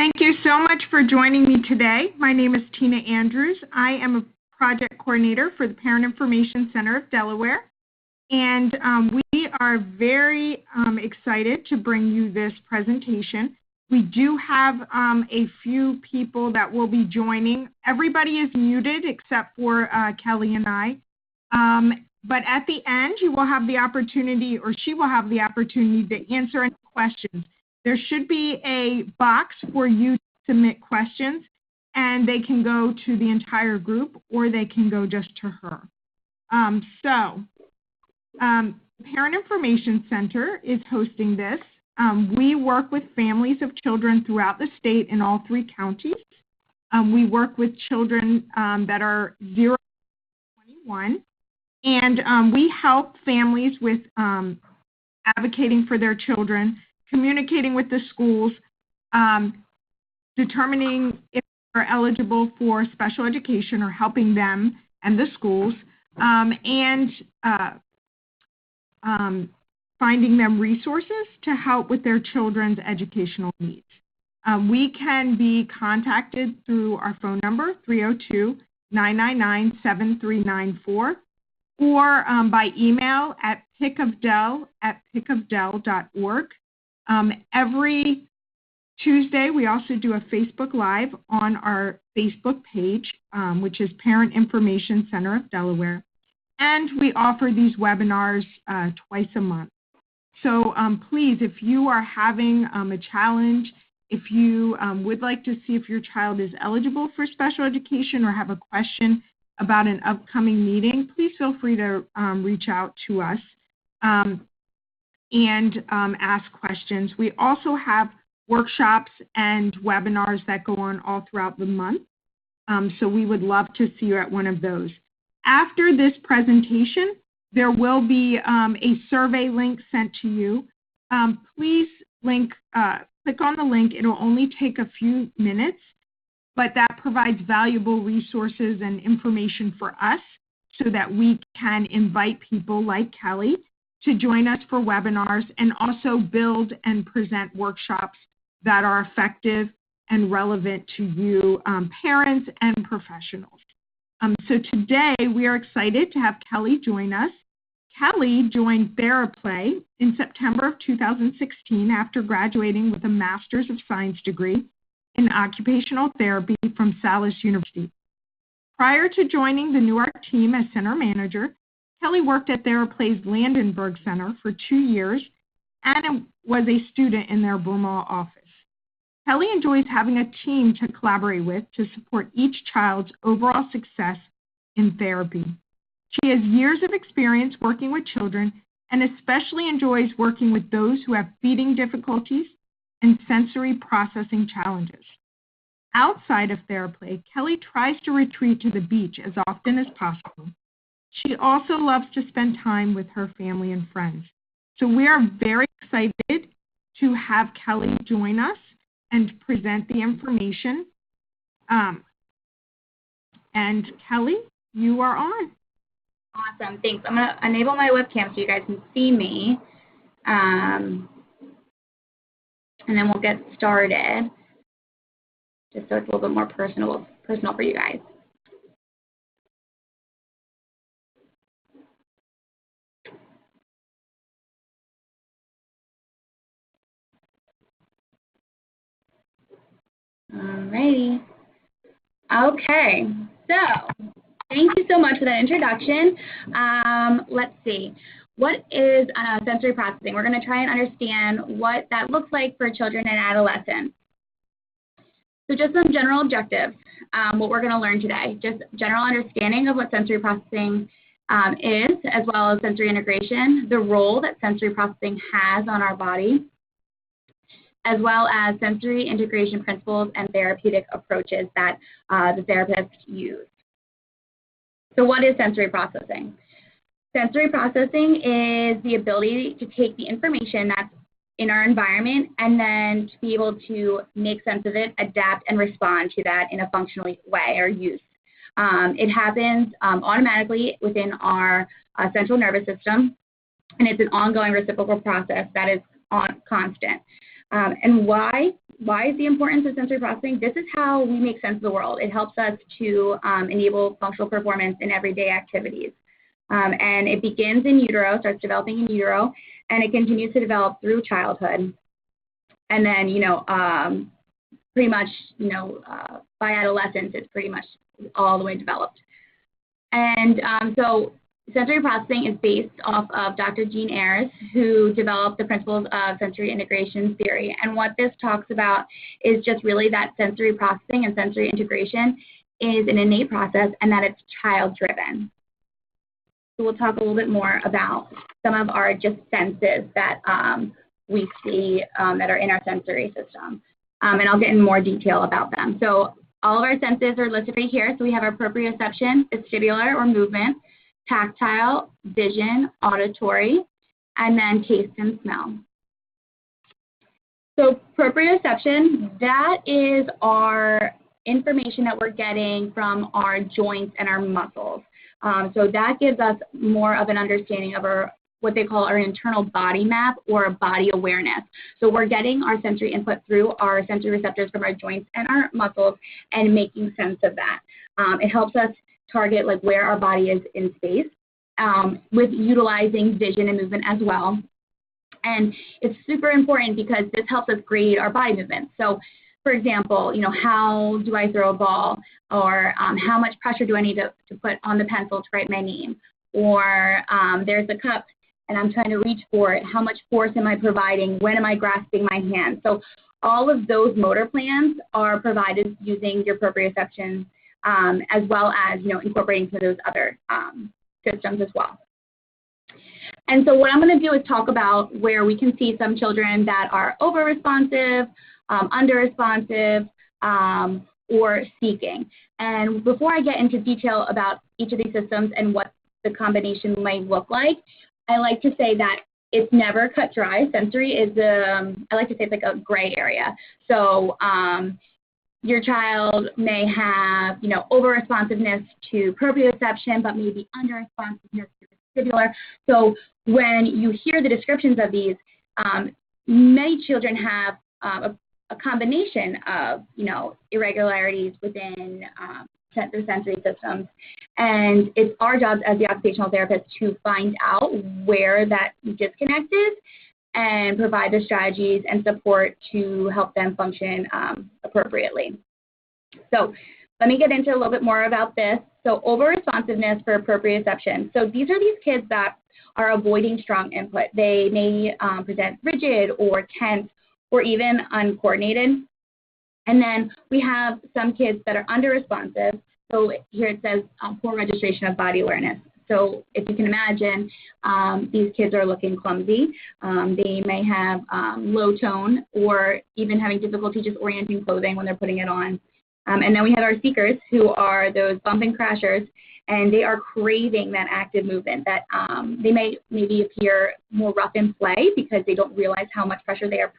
Thank you so much for joining me today. My name is Tina Andrews. I am a project coordinator for the Parent Information Center of Delaware. And we are very excited to bring you this presentation. We do have a few people that will be joining. Everybody is muted except for Kelly and I. But at the end, you will have the opportunity, or she will have the opportunity to answer any questions. There should be a box for you to submit questions, and they can go to the entire group, or they can go just to her. Parent Information Center is hosting this. We work with families of children throughout the state in all 3 counties. We work with children that are 0 to 21, and we help families with advocating for their children, communicating with the schools, determining if they're eligible for special education or helping them and the schools, and finding them resources to help with their children's educational needs. We can be contacted through our phone number, 302-999-7394, or by email at pickofdell@pickofdell.org. Every Tuesday, we also do a Facebook Live on our Facebook page, which is Parent Information Center of Delaware. And we offer these webinars twice a month. So please, if you are having a challenge, if you would like to see if your child is eligible for special education or have a question about an upcoming meeting, please feel free to reach out to us and ask questions. We also have workshops and webinars that go on all throughout the month. So we would love to see you at one of those. After this presentation, there will be a survey link sent to you. Please click on the link. It will only take a few minutes, but that provides valuable resources and information for us so that we can invite people like Kelly to join us for webinars and also build and present workshops that are effective and relevant to you, parents and professionals. So today we are excited to have Kelly join us. Kelly joined Theraplay in September of 2016 after graduating with a Master's of Science degree in Occupational Therapy from Salus University. Prior to joining the Newark team as center manager, Kelly worked at Theraplay's Landenberg Center for 2 years and was a student in their Broomall office. Kelly enjoys having a team to collaborate with to support each child's overall success in therapy. She has years of experience working with children and especially enjoys working with those who have feeding difficulties and sensory processing challenges. Outside of Theraplay, Kelly tries to retreat to the beach as often as possible. She also loves to spend time with her family and friends. So we are very excited to have Kelly join us and present the information. And Kelly, you are on. Awesome, thanks. I'm gonna enable my webcam so you guys can see me. And then we'll get started, just so it's a little bit more personal for you guys. Alrighty. Okay, so thank you so much for that introduction. Let's see. What is sensory processing? We're going to try and understand what that looks like for children and adolescents. So just some general objectives, what we're going to learn today. Just general understanding of what sensory processing is, as well as sensory integration, the role that sensory processing has on our body, as well as sensory integration principles and therapeutic approaches that the therapists use. So what is sensory processing? Sensory processing is the ability to take the information that's in our environment and then to be able to make sense of it, adapt, and respond to that in a functional way or use. It happens automatically within our central nervous system, and it's an ongoing reciprocal process that is constant. And why why is the importance of sensory processing? This is how we make sense of the world. It helps us to enable functional performance in everyday activities. And it begins in utero, starts developing in utero, and it continues to develop through childhood. And then, pretty much, by adolescence, it's pretty much all the way developed. And so sensory processing is based off of Dr. Jean Ayres, who developed the principles of sensory integration theory. And what this talks about is just really that sensory processing and sensory integration is an innate process and that it's child-driven. So we'll talk a little bit more about some of our just senses that we see that are in our sensory system. And I'll get in more detail about them. So all of our senses are listed right here. So we have our proprioception, vestibular or movement, tactile, vision, auditory, and then taste and smell. So proprioception, that is our information that we're getting from our joints and our muscles. So that gives us more of an understanding of our, what they call our internal body map or body awareness. So we're getting our sensory input through our sensory receptors from our joints and our muscles and making sense of that. It helps us target like where our body is in space with utilizing vision and movement as well. And it's super important because this helps us grade our body movements. So for example, how do I throw a ball, or how much pressure do I need to put on the pencil to write my name, or there's a cup and I'm trying to reach for it. How much force am I providing? When am I grasping my hand? So all of those motor plans are provided using your proprioception, as well as incorporating some of those other systems as well. And so what I'm going to do is talk about where we can see some children that are over-responsive, under-responsive, or seeking. And before I get into detail about each of these systems and what the combination might look like, I like to say that it's never cut dry. Sensory is, I like to say it's like a gray area. So your child may have, over-responsiveness to proprioception, but maybe under-responsiveness to vestibular. So when you hear the descriptions of these, many children have a combination of, irregularities within their sensory systems. And it's our job as the occupational therapist to find out where that disconnect is and provide the strategies and support to help them function appropriately. So let me get into a little bit more about this. So over-responsiveness for proprioception. So these are these kids that are avoiding strong input. They may present rigid or tense or even uncoordinated. And then we have some kids that are under-responsive. So here it says poor registration of body awareness. So if you can imagine, these kids are looking clumsy. They may have low tone or even having difficulty just orienting clothing when they're putting it on. And then we have our seekers, who are those bump and crashers, and they are craving that active movement that they may maybe appear more rough in play because they don't realize how much pressure they are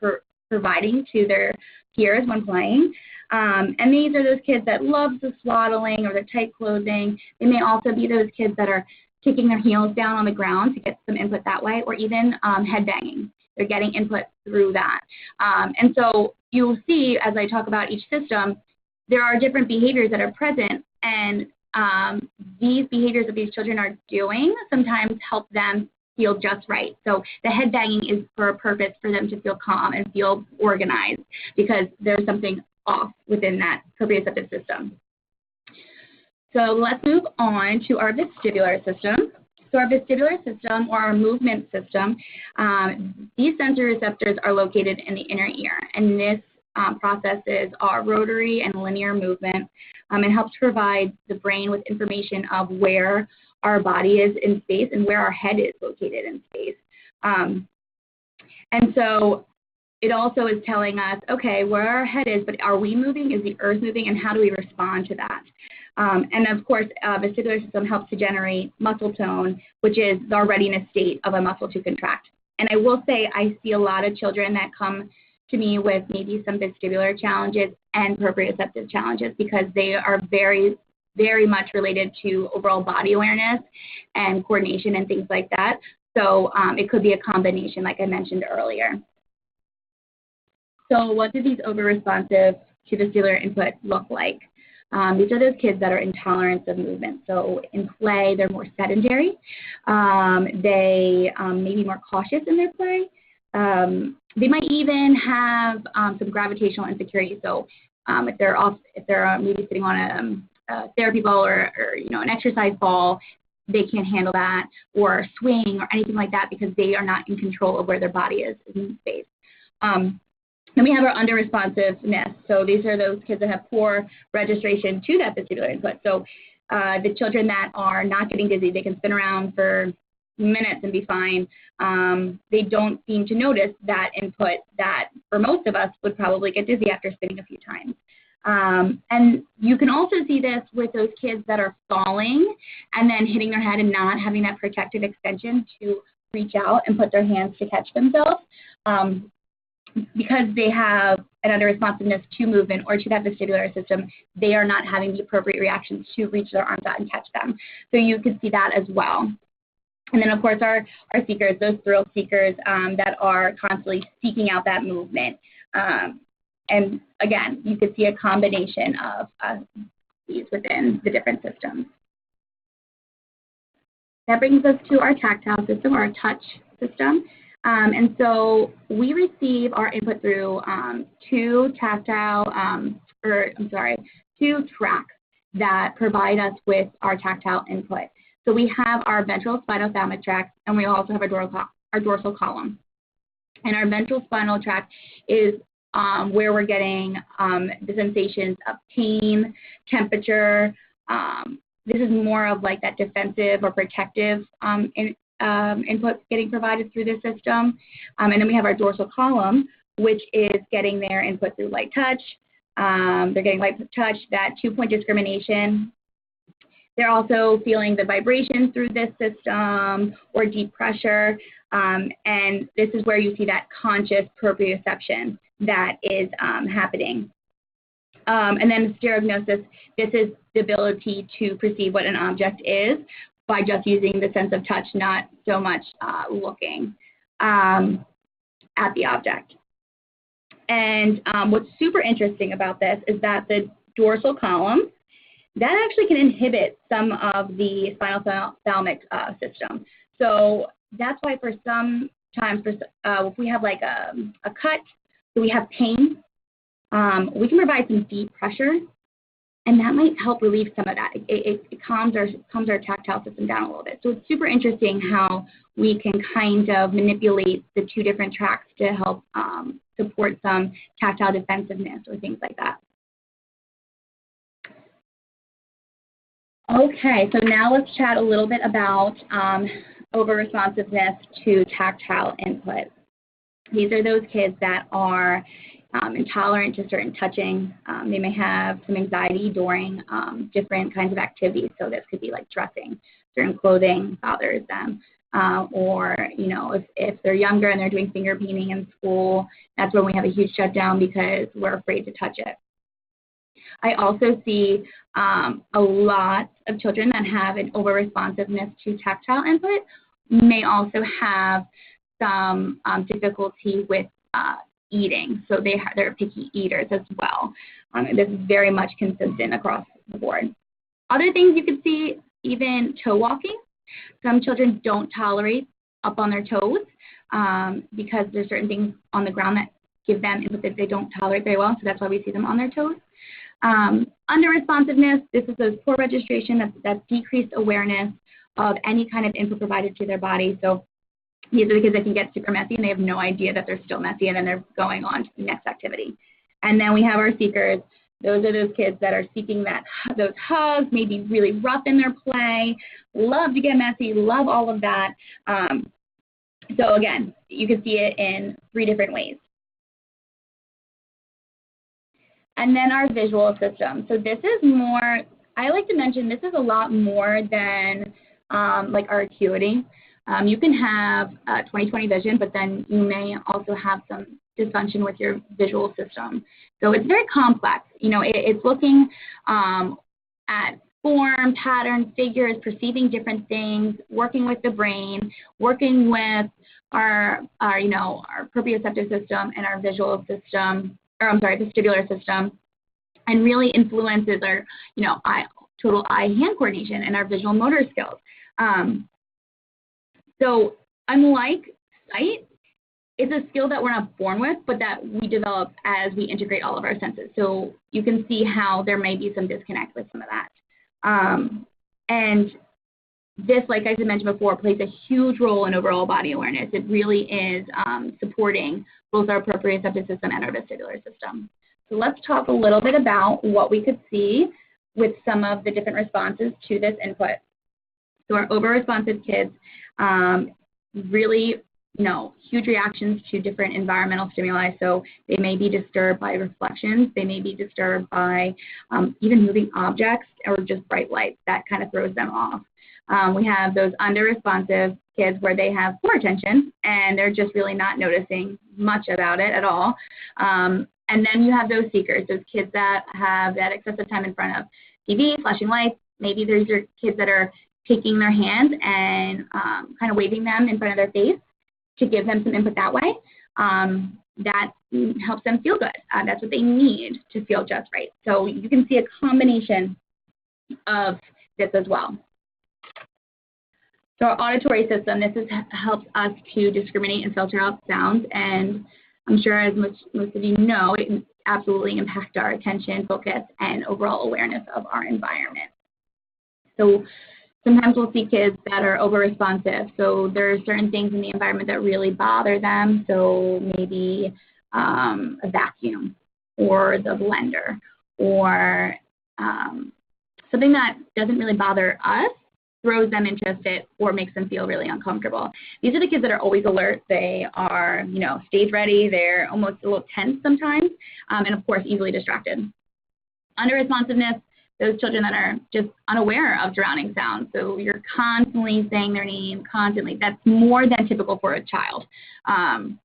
providing to their peers when playing. And these are those kids that love the swaddling or the tight clothing. They may also be those kids that are kicking their heels down on the ground to get some input that way, or even head banging. They're getting input through that. And so you'll see as I talk about each system, there are different behaviors that are present, and these behaviors that these children are doing sometimes help them feel just right. So the head banging is for a purpose for them to feel calm and feel organized because there's something off within that proprioceptive system. So let's move on to our vestibular system. So our vestibular system, or our movement system, these sensory receptors are located in the inner ear, and this processes our rotary and linear movement. It helps provide the brain with information of where our body is in space and where our head is located in space. And so it also is telling us, okay, where our head is, but are we moving? Is the earth moving? And how do we respond to that? And of course, vestibular system helps to generate muscle tone, which is the readiness state of a muscle to contract. And I will say I see a lot of children that come to me with maybe some vestibular challenges and proprioceptive challenges because they are very, very much related to overall body awareness and coordination and things like that. So it could be a combination, like I mentioned earlier. So what do these over-responsive to vestibular input look like? These are those kids that are intolerant of movement. So in play, they're more sedentary. They may be more cautious in their play. They might even have some gravitational insecurity. So if they're maybe sitting on a therapy ball or an exercise ball, they can't handle that, or swing or anything like that because they are not in control of where their body is in space. Then we have our under-responsiveness. So these are those kids that have poor registration to that vestibular input. So the children that are not getting dizzy, they can spin around for minutes and be fine. They don't seem to notice that input that for most of us would probably get dizzy after spinning a few times. And you can also see this with those kids that are falling and then hitting their head and not having that protective extension to reach out and put their hands to catch themselves. Because they have an under-responsiveness to movement or to that vestibular system, they are not having the appropriate reactions to reach their arms out and catch them. So you can see that as well. And then, of course, our seekers, those thrill seekers that are constantly seeking out that movement. And again, you could see a combination of these within the different systems. That brings us to our tactile system, or our touch system. And so we receive our input through two tracks that provide us with our tactile input. So we have our ventral spinal thalamic tract, and we also have our dorsal column. And our ventral spinal tract is where we're getting the sensations of pain, temperature. This is more of like that defensive or protective input getting provided through the system. And then we have our dorsal column, which is getting their input through light touch. They're getting light touch, that 2-point discrimination. They're also feeling the vibration through this system or deep pressure. And this is where you see that conscious proprioception that is happening. And then stereognosis, this is the ability to perceive what an object is by just using the sense of touch, not so much looking at the object. And what's super interesting about this is that the dorsal column, that actually can inhibit some of the spinal thalamic system. So that's why for sometimes, if we have like a cut, so we have pain, we can provide some deep pressure, and that might help relieve some of that. It calms our tactile system down a little bit. So it's super interesting how we can kind of manipulate the two different tracks to help support some tactile defensiveness or things like that. Okay, so now let's chat a little bit about over-responsiveness to tactile input. These are those kids that are intolerant to certain touching. They may have some anxiety during different kinds of activities. So this could be like dressing. Certain clothing bothers them. Or, if they're younger and they're doing finger painting in school, that's when we have a huge shutdown because we're afraid to touch it. I also see a lot of children that have an over-responsiveness to tactile input may also have some difficulty with eating. So they're picky eaters as well. This is very much consistent across the board. Other things you can see, even toe walking. Some children don't tolerate up on their toes because there's certain things on the ground that give them input that they don't tolerate very well. So that's why we see them on their toes. Under-responsiveness, this is those poor registration, that's decreased awareness of any kind of input provided to their body. So these are the kids that can get super messy and they have no idea that they're still messy, and then they're going on to the next activity. And then we have our seekers. Those are those kids that are seeking those hugs, maybe really rough in their play, love to get messy, love all of that. So again, you can see it in 3 different ways. And then our visual system. So this is more, I like to mention, this is a lot more than like our acuity. You can have 20/20 vision, but then you may also have some dysfunction with your visual system. So it's very complex. It's looking at form, pattern, figures, perceiving different things, working with the brain, working with our proprioceptive system and our visual system, vestibular system, and really influences our, total eye-hand coordination and our visual motor skills. So unlike sight, it's a skill that we're not born with, but that we develop as we integrate all of our senses. So you can see how there may be some disconnect with some of that. And this, like I mentioned before, plays a huge role in overall body awareness. It really is supporting both our proprioceptive system and our vestibular system. So let's talk a little bit about what we could see with some of the different responses to this input. So our over-responsive kids really, huge reactions to different environmental stimuli. So they may be disturbed by reflections. They may be disturbed by even moving objects or just bright lights. That kind of throws them off. We have those under-responsive kids where they have poor attention and they're just really not noticing much about it at all. And then you have those seekers, those kids that have that excessive time in front of TV, flashing lights. Maybe there's your kids that are taking their hands and kind of waving them in front of their face to give them some input that way. That helps them feel good. That's what they need to feel just right. So you can see a combination of this as well. So our auditory system, helps us to discriminate and filter out sounds, and I'm sure as most of you know, it absolutely impacts our attention, focus, and overall awareness of our environment. So sometimes we'll see kids that are over-responsive. So there are certain things in the environment that really bother them. So maybe a vacuum or the blender or something that doesn't really bother us throws them into a fit or makes them feel really uncomfortable. These are the kids that are always alert. They are, stage ready. They're almost a little tense sometimes, and of course, easily distracted. Under responsiveness, those children that are just unaware of surrounding sounds. So you're constantly saying their name, constantly. That's more than typical for a child. And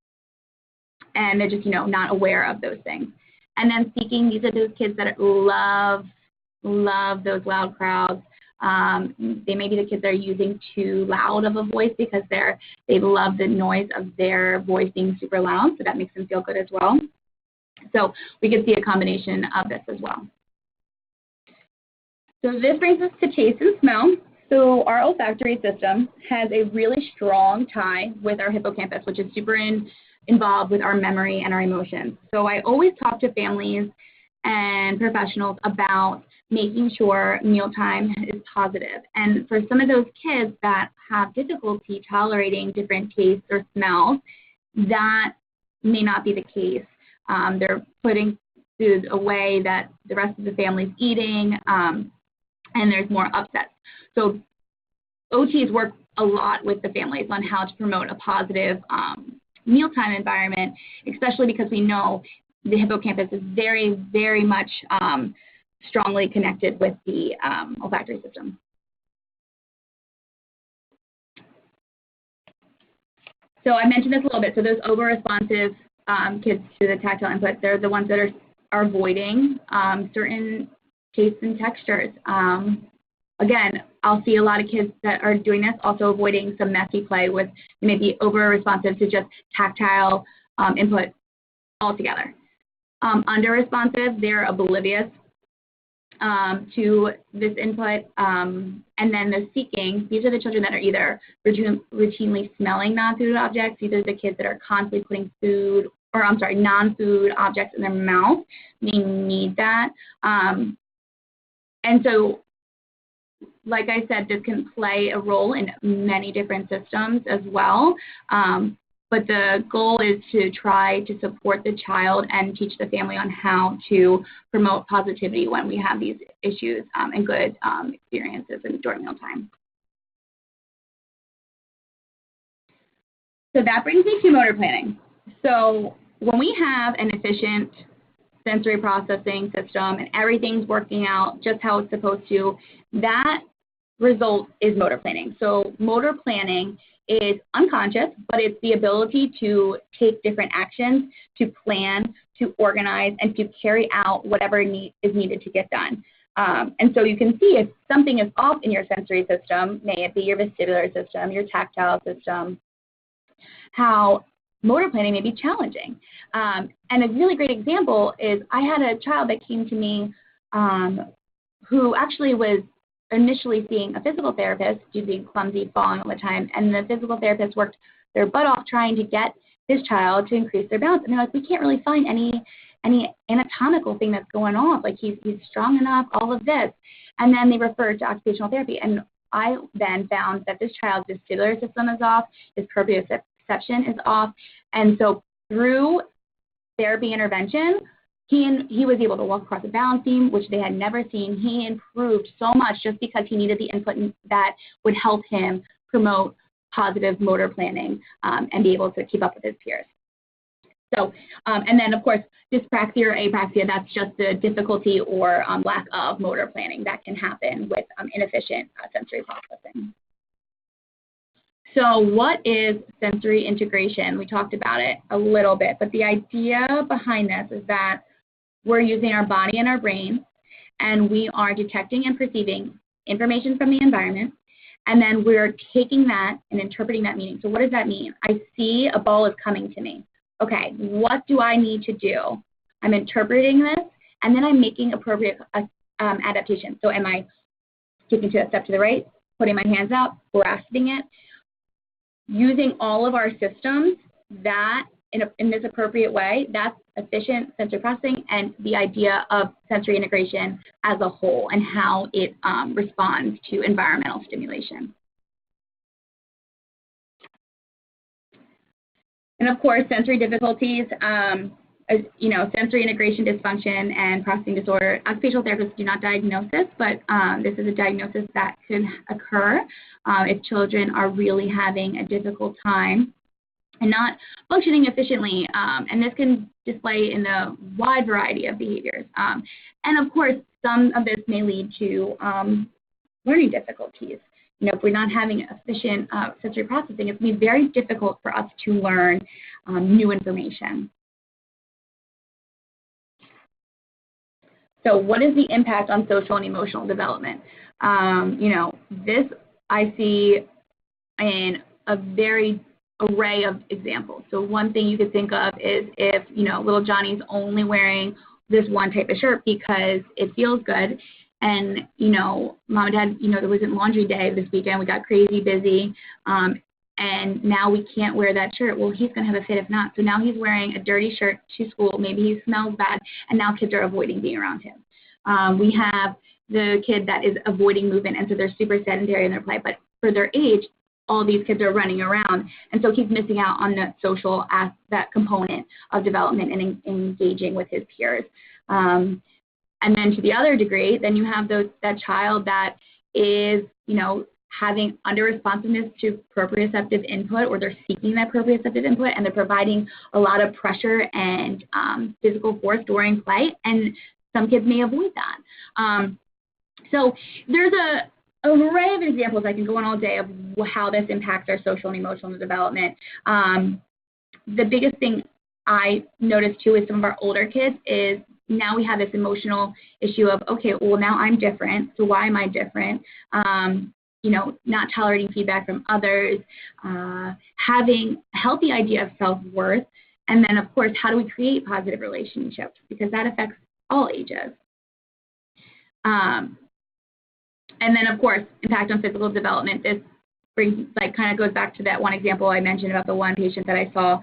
they're just, not aware of those things. And then seeking, these are those kids that love those loud crowds. They may be the kids that are using too loud of a voice because they love the noise of their voice being super loud, so that makes them feel good as well. So we can see a combination of this as well. So this brings us to taste and smell. So our olfactory system has a really strong tie with our hippocampus, which is super involved with our memory and our emotions. So I always talk to families and professionals about making sure mealtime is positive. And for some of those kids that have difficulty tolerating different tastes or smells, that may not be the case. They're putting food away that the rest of the family's eating, and there's more upsets. So OTs work a lot with the families on how to promote a positive mealtime environment, especially because we know the hippocampus is very, very much strongly connected with the olfactory system. So I mentioned this a little bit. So those over-responsive kids to the tactile input, they're the ones that are avoiding certain tastes and textures. Again, I'll see a lot of kids that are doing this, also avoiding some messy play with maybe over-responsive to just tactile input altogether. Under-responsive, they're oblivious to this input, and then the seeking, these are the children that are either routinely smelling non-food objects. These are the kids that are constantly putting non-food objects in their mouth. They need that. And so, like I said, this can play a role in many different systems as well. But the goal is to try to support the child and teach the family on how to promote positivity when we have these issues and good experiences during mealtime. So that brings me to motor planning. So when we have an efficient sensory processing system and everything's working out just how it's supposed to, that result is motor planning. So motor planning is unconscious, but it's the ability to take different actions, to plan, to organize, and to carry out whatever is needed to get done. And so you can see if something is off in your sensory system, may it be your vestibular system, your tactile system, how motor planning may be challenging. And a really great example is I had a child that came to me who actually was initially seeing a physical therapist due to being clumsy, falling all the time, and the physical therapist worked their butt off trying to get this child to increase their balance. And they're like, we can't really find any anatomical thing that's going on. Like he's strong enough, all of this. And then they referred to occupational therapy. And I then found that this child's vestibular system is off, his proprioception is off. And so through therapy intervention, he was able to walk across a balance beam, which they had never seen. He improved so much just because he needed the input that would help him promote positive motor planning and be able to keep up with his peers. So, and then of course, dyspraxia or apraxia, that's just the difficulty or lack of motor planning that can happen with inefficient sensory processing. So what is sensory integration? We talked about it a little bit, but the idea behind this is that we're using our body and our brain, and we are detecting and perceiving information from the environment, and then we're taking that and interpreting that meaning. So what does that mean? I see a ball is coming to me. Okay, what do I need to do? I'm interpreting this, and then I'm making appropriate adaptation. So am I taking a step to the right, putting my hands out, grasping it, using all of our systems that in this appropriate way, that's efficient sensory processing and the idea of sensory integration as a whole and how it responds to environmental stimulation. And of course, sensory difficulties, sensory integration dysfunction and processing disorder. Occupational therapists do not diagnose this, but this is a diagnosis that could occur if children are really having a difficult time and not functioning efficiently. And this can display in a wide variety of behaviors. And of course, some of this may lead to learning difficulties. If we're not having efficient sensory processing, it's going to be very difficult for us to learn new information. So what is the impact on social and emotional development? This I see in a very array of examples. So one thing you could think of is if, little Johnny's only wearing this one type of shirt because it feels good. And, mom and dad, there wasn't laundry day this weekend. We got crazy busy. And now we can't wear that shirt. Well, he's going to have a fit if not. So now he's wearing a dirty shirt to school. Maybe he smells bad. And now kids are avoiding being around him. We have the kid that is avoiding movement. And so they're super sedentary in their play. But for their age, all these kids are running around. And so he's missing out on the social that component of development and engaging with his peers. And then to the other degree, then you have that child that is, having under-responsiveness to proprioceptive input, or they're seeking that proprioceptive input, and they're providing a lot of pressure and physical force during play, and some kids may avoid that. So there's an array of examples. I can go on all day of how this impacts our social and emotional development. The biggest thing I noticed, too, with some of our older kids is now we have this emotional issue of, okay, well, now I'm different, so why am I different? Not tolerating feedback from others, having a healthy idea of self-worth, and then, of course, how do we create positive relationships? Because that affects all ages. And then, of course, impact on physical development. This brings, kind of goes back to that one example I mentioned about the one patient that I saw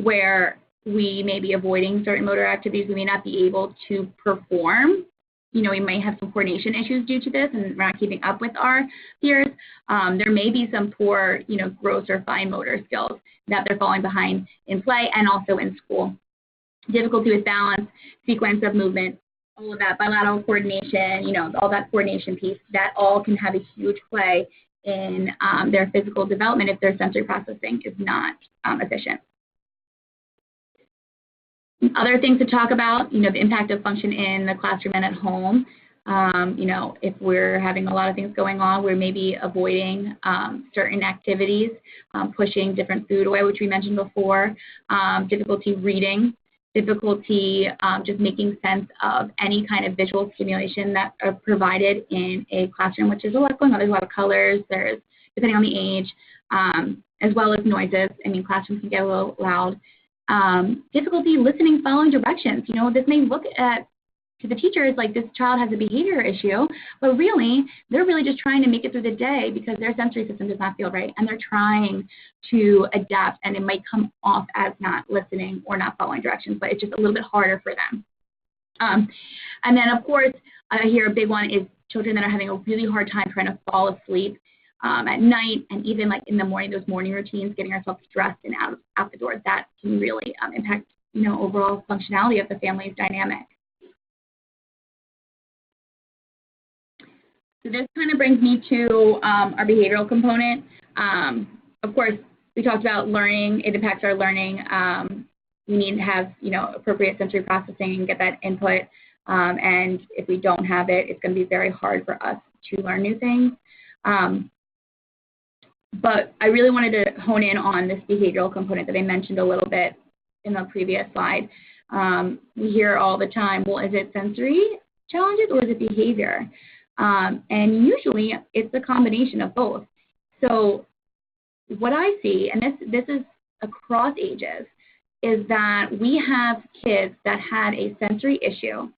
where we may be avoiding certain motor activities. We may not be able to perform. We may have some coordination issues due to this, and we're not keeping up with our peers. There may be some poor, gross or fine motor skills that they're falling behind in play and also in school. Difficulty with balance, sequence of movement, all of that, bilateral coordination, all that coordination piece, that all can have a huge play in their physical development if their sensory processing is not efficient. Other things to talk about, the impact of function in the classroom and at home. If we're having a lot of things going on, we're maybe avoiding certain activities, pushing different food away, which we mentioned before, difficulty reading, difficulty just making sense of any kind of visual stimulation that are provided in a classroom, which is a lot going on. There's a lot of colors, there's depending on the age, as well as noises. I mean, classrooms can get a little loud. Difficulty listening, following directions. You know, this may look to the teachers like this child has a behavior issue, but really, they're really just trying to make it through the day because their sensory system does not feel right, and they're trying to adapt, and it might come off as not listening or not following directions, but it's just a little bit harder for them. And then, of course, here a big one is children that are having a really hard time trying to fall asleep at night, and even like in the morning, those morning routines, getting ourselves dressed and out the door, that can really impact, you know, overall functionality of the family's dynamic. So this kind of brings me to our behavioral component. Of course, we talked about learning. It impacts our learning. We need to have, you know, appropriate sensory processing and get that input. And if we don't have it, it's going to be very hard for us to learn new things. But I really wanted to hone in on this behavioral component that I mentioned a little bit in the previous slide. We hear all the time, well, is it sensory challenges or is it behavior? And usually it's a combination of both. So what I see, and this is across ages, is that we have kids that had a sensory issue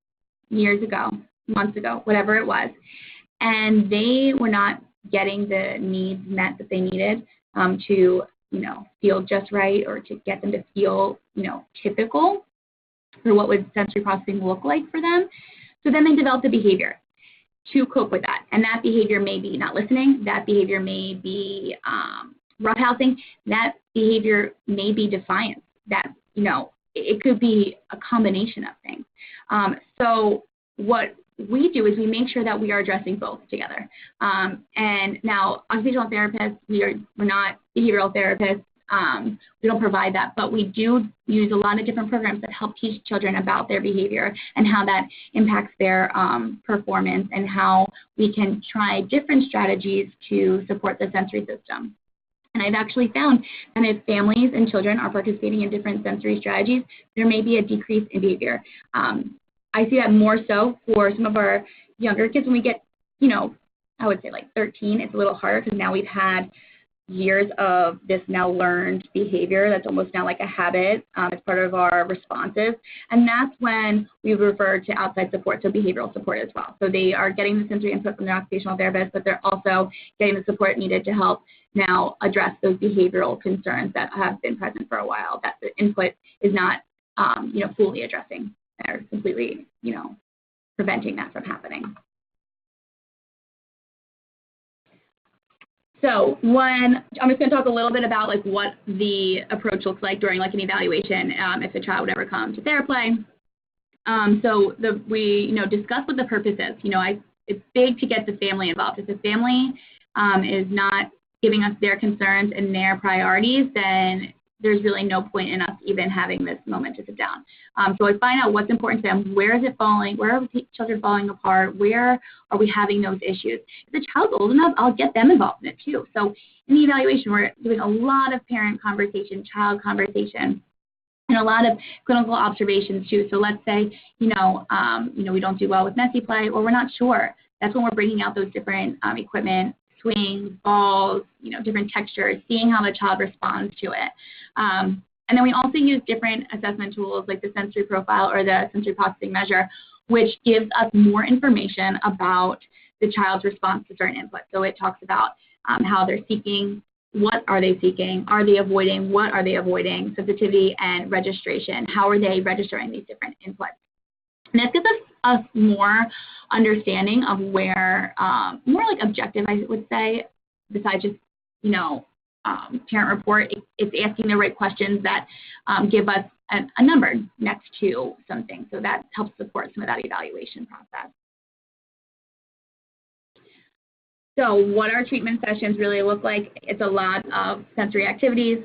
years ago, months ago, whatever it was, and they were not getting the needs met that they needed to, you know, feel just right, or to get them to feel, you know, typical for what would sensory processing look like for them. So then they developed a behavior to cope with that. And that behavior may be not listening. That behavior may be roughhousing. That behavior may be defiance. That, you know, it could be a combination of things. So what we do is we make sure that we are addressing both together. And now, occupational therapists, we're not behavioral therapists. We don't provide that, but we do use a lot of different programs that help teach children about their behavior and how that impacts their performance, and how we can try different strategies to support the sensory system. And I've actually found that if families and children are participating in different sensory strategies, there may be a decrease in behavior. I see that more so for some of our younger kids. When we get, you know, I would say like 13, it's a little harder because now we've had years of this now learned behavior that's almost now like a habit. It's part of our responses. And that's when we refer to outside support, so behavioral support as well. So they are getting the sensory input from their occupational therapist, but they're also getting the support needed to help now address those behavioral concerns that have been present for a while, that the input is not, you know, fully addressing or completely, you know, preventing that from happening. So I'm just going to talk a little bit about like what the approach looks like during like an evaluation, if a child would ever come to Theraplay. We, you know, discuss what the purpose is. You know, it's big to get the family involved. If the family is not giving us their concerns and their priorities, then there's really no point in us even having this moment to sit down. So I find out what's important to them. Where is it falling? Where are children falling apart? Where are we having those issues? If the child's old enough, I'll get them involved in it too. So in the evaluation, we're doing a lot of parent conversation, child conversation, and a lot of clinical observations too. So let's say, you know, we don't do well with messy play, or we're not sure. That's when we're bringing out those different equipment, swings, balls, you know, different textures, seeing how the child responds to it. And then we also use different assessment tools like the sensory profile or the sensory processing measure, which gives us more information about the child's response to certain inputs. So it talks about how they're seeking, what are they seeking, are they avoiding, what are they avoiding, sensitivity and registration, how are they registering these different inputs. And that gives us more understanding of where, more like objective, I would say, besides just, you know, parent report. It's asking the right questions that give us a number next to something. So that helps support some of that evaluation process. So what our treatment sessions really look like, it's a lot of sensory activities,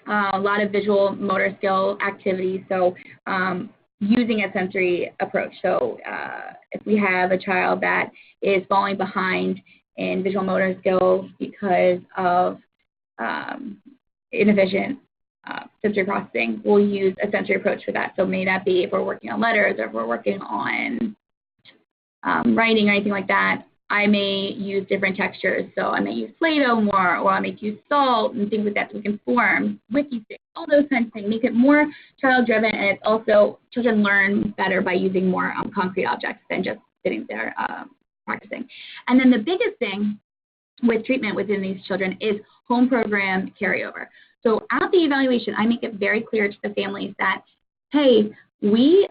a lot of visual motor skill activities. So using a sensory approach. So if we have a child that is falling behind in visual motor skills because of inefficient sensory processing, we'll use a sensory approach for that. So may that be if we're working on letters or if we're working on writing or anything like that. I may use different textures. So I may use Play-Doh more, or I may use salt and things like that so we can form, wiki sticks, all those kinds of things. Make it more child-driven, and it's also, children learn better by using more concrete objects than just sitting there practicing. And then the biggest thing with treatment within these children is home program carryover. So at the evaluation, I make it very clear to the families that, hey, we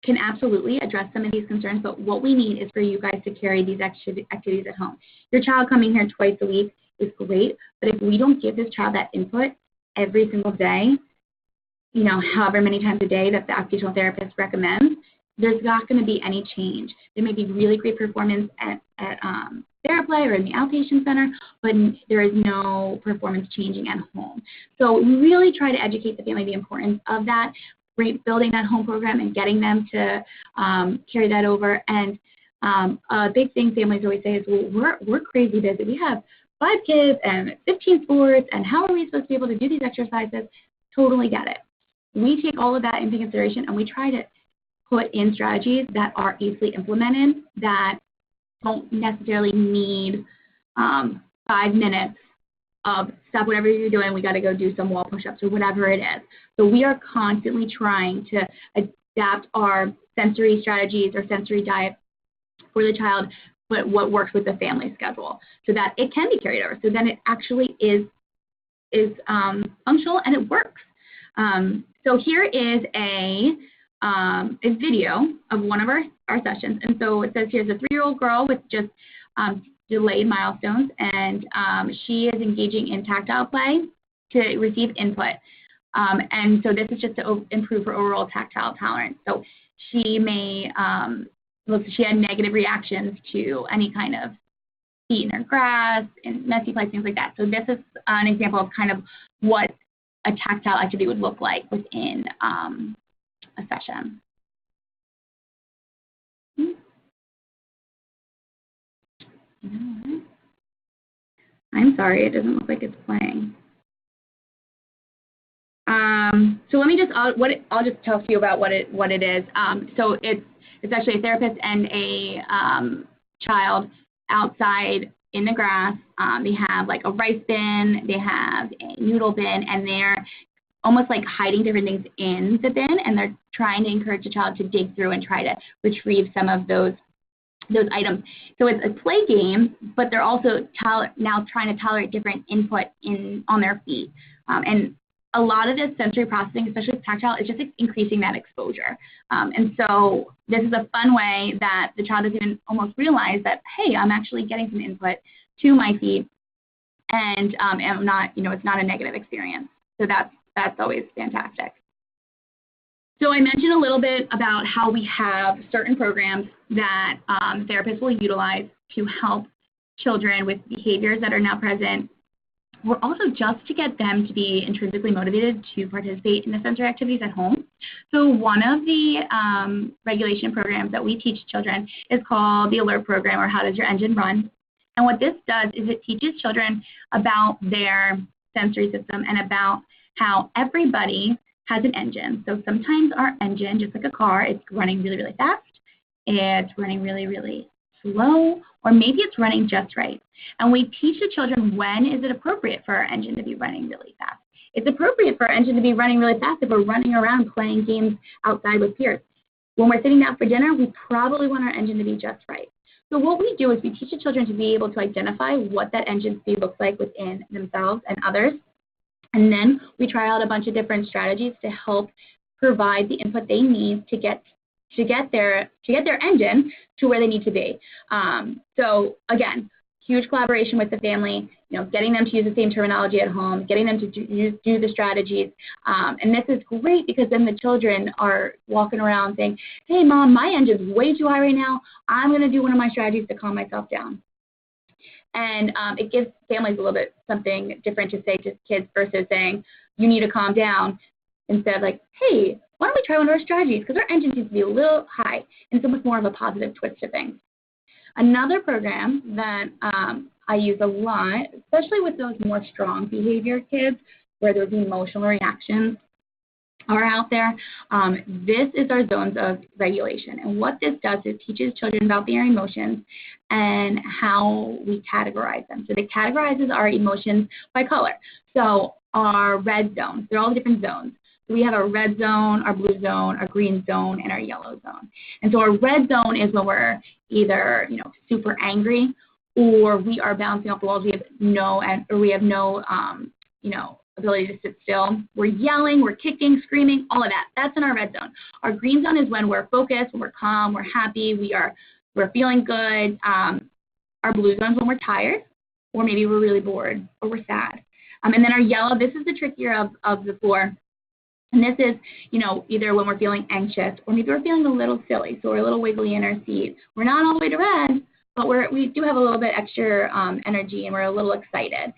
can absolutely address some of these concerns, but what we need is for you guys to carry these activities at home. Your child coming here twice a week is great, but if we don't give this child that input every single day, you know, however many times a day that the occupational therapist recommends, there's not going to be any change. There may be really great performance at Theraplay or in the outpatient center, but there is no performance changing at home. So we really try to educate the family the importance of that, building that home program and getting them to carry that over. And a big thing families always say is, well, we're crazy busy. We have 5 kids and 15 sports, and how are we supposed to be able to do these exercises? Totally get it. We take all of that into consideration, and we try to put in strategies that are easily implemented, that don't necessarily need 5 minutes of stop whatever you're doing, we got to go do some wall push-ups or whatever it is. So we are constantly trying to adapt our sensory strategies or sensory diet for the child, but what works with the family schedule so that it can be carried over. So then it actually is functional and it works. So here is a video of one of our sessions. And so it says here's a 3-year-old girl with just delayed milestones, and she is engaging in tactile play to receive input. And so this is just to improve her overall tactile tolerance. So she may, she had negative reactions to any kind of feet in her grass and messy place, things like that. So this is an example of kind of what a tactile activity would look like within a session. I'm sorry, it doesn't look like it's playing. So let me just, I'll just tell you about what it is. So it's actually a therapist and a child outside in the grass. They have like a rice bin, they have a noodle bin, and they're almost like hiding different things in the bin, and they're trying to encourage the child to dig through and try to retrieve some of those items. So it's a play game, but they're also now trying to tolerate different input on their feet. And a lot of this sensory processing, especially with tactile, is just increasing that exposure. And so this is a fun way that the child doesn't even almost realize that, hey, I'm actually getting some input to my feet, and I'm not, it's not a negative experience. So that's always fantastic. So I mentioned a little bit about how we have certain programs that therapists will utilize to help children with behaviors that are now present, or also just to get them to be intrinsically motivated to participate in the sensory activities at home. So one of the regulation programs that we teach children is called the ALERT program, or How Does Your Engine Run? And what this does is it teaches children about their sensory system and about how everybody has an engine. So sometimes our engine, just like a car, it's running really, really fast, it's running really, really slow, or maybe it's running just right. And we teach the children, when is it appropriate for our engine to be running really fast? It's appropriate for our engine to be running really fast if we're running around playing games outside with peers. When we're sitting down for dinner, we probably want our engine to be just right. So what we do is we teach the children to be able to identify what that engine speed looks like within themselves and others. And then we try out a bunch of different strategies to help provide the input they need to get their engine to where they need to be. So again, huge collaboration with the family, getting them to use the same terminology at home, getting them to do the strategies. And this is great because then the children are walking around saying, hey, Mom, my engine's way too high right now. I'm going to do one of my strategies to calm myself down. And it gives families a little bit something different to say to kids versus saying, you need to calm down, instead of like, hey, why don't we try one of our strategies? Because our engine seems to be a little high, and so much more of a positive twist to things. Another program that I use a lot, especially with those more strong behavior kids, where there's emotional reactions, are out there, this is our zones of regulation. And what this does is teaches children about their emotions and how we categorize them. So it categorizes our emotions by color. So our red zones, they're all different zones. So we have our red zone, our blue zone, our green zone, and our yellow zone. And so our red zone is when we're either, super angry, or we are bouncing off the walls. We have no ability to sit still. We're yelling, we're kicking, screaming, all of that. That's in our red zone. Our green zone is when we're focused, when we're calm, we're happy, we're feeling good. Our blue zone is when we're tired, or maybe we're really bored, or we're sad. And then our yellow, this is the trickier of the four. And this is, either when we're feeling anxious, or maybe we're feeling a little silly, so we're a little wiggly in our seat. We're not all the way to red, but we do have a little bit extra energy, and we're a little excited.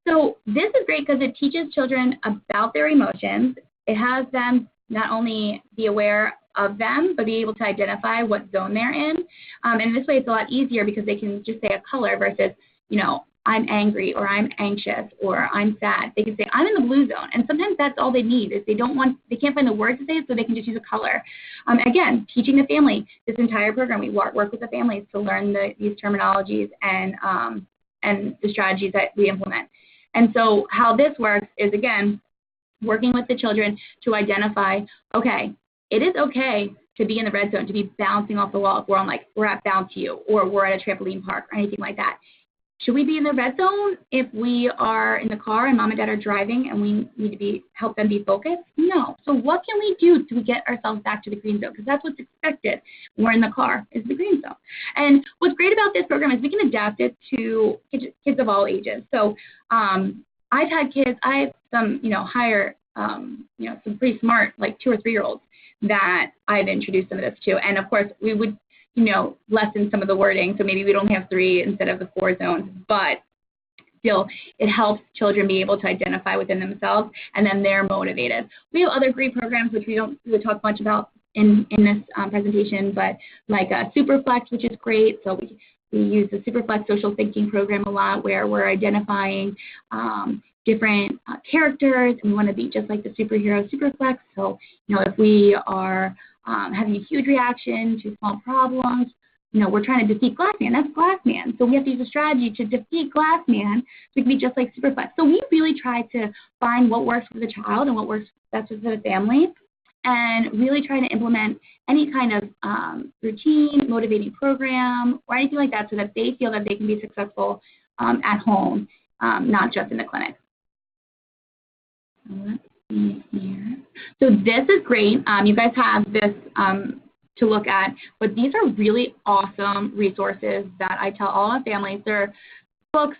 So this is great because it teaches children about their emotions. It has them not only be aware of them, but be able to identify what zone they're in. And this way it's a lot easier because they can just say a color versus, I'm angry, or I'm anxious, or I'm sad. They can say, I'm in the blue zone. And sometimes that's all they need is they can't find the words to say it, so they can just use a color. Again, teaching the family, this entire program, we work with the families to learn these terminologies and the strategies that we implement. And so how this works is, again, working with the children to identify, okay, it is okay to be in the red zone, to be bouncing off the wall if we're at Bounce You, or we're at a trampoline park, or anything like that. Should we be in the red zone if we are in the car and mom and dad are driving and we need to help them be focused? No. So what can we do to get ourselves back to the green zone? Because that's what's expected when we're in the car, is the green zone. And what's great about this program is we can adapt it to kids of all ages. So I've had kids, I have some, higher, some pretty smart, like 2 or 3 year olds that I've introduced some of this to. And of course, we would lessen some of the wording. So maybe we'd only have 3 instead of the 4 zones, but still it helps children be able to identify within themselves, and then they're motivated. We have other great programs, which we don't really talk much about in this presentation, but like Superflex, which is great. So we use the Superflex social thinking program a lot, where we're identifying different characters, and we want to be just like the superhero Superflex. So, if we are having a huge reaction to small problems, we're trying to defeat Glassman. That's Glassman. So we have to use a strategy to defeat Glassman so we can be just like Superflex. So we really try to find what works for the child and what works best for the family, and really try to implement any kind of routine, motivating program, or anything like that, so that they feel that they can be successful at home, not just in the clinic. Let's see here. So this is great. You guys have this to look at, but these are really awesome resources that I tell all our families. They're books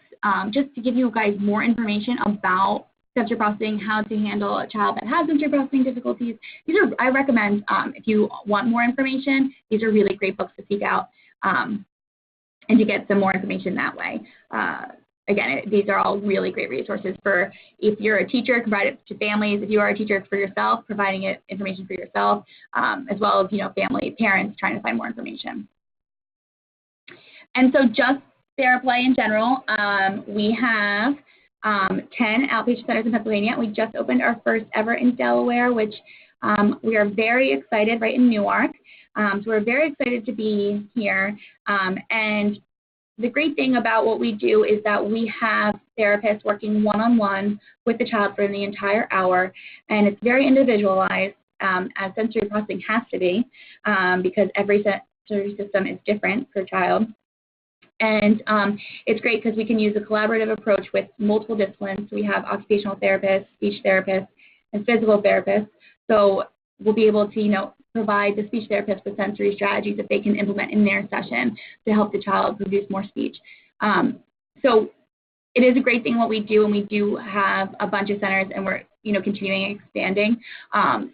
just to give you guys more information about sensory processing, how to handle a child that has sensory processing difficulties. I recommend, if you want more information, these are really great books to seek out and to get some more information that way. Again, these are all really great resources for if you're a teacher, provide it to families. If you are a teacher for yourself, providing it information for yourself, as well as, family, parents trying to find more information. And so just Theraplay in general, we have 10 outpatient centers in Pennsylvania. We just opened our first ever in Delaware, which we are very excited, right in Newark. So we're very excited to be here. And the great thing about what we do is that we have therapists working one-on-one with the child for the entire hour, and it's very individualized, as sensory processing has to be, because every sensory system is different per child. And it's great because we can use a collaborative approach with multiple disciplines. So we have occupational therapists, speech therapists, and physical therapists. So we'll be able to, provide the speech therapist with sensory strategies that they can implement in their session to help the child produce more speech. So it is a great thing what we do, and we do have a bunch of centers, and we're, continuing expanding.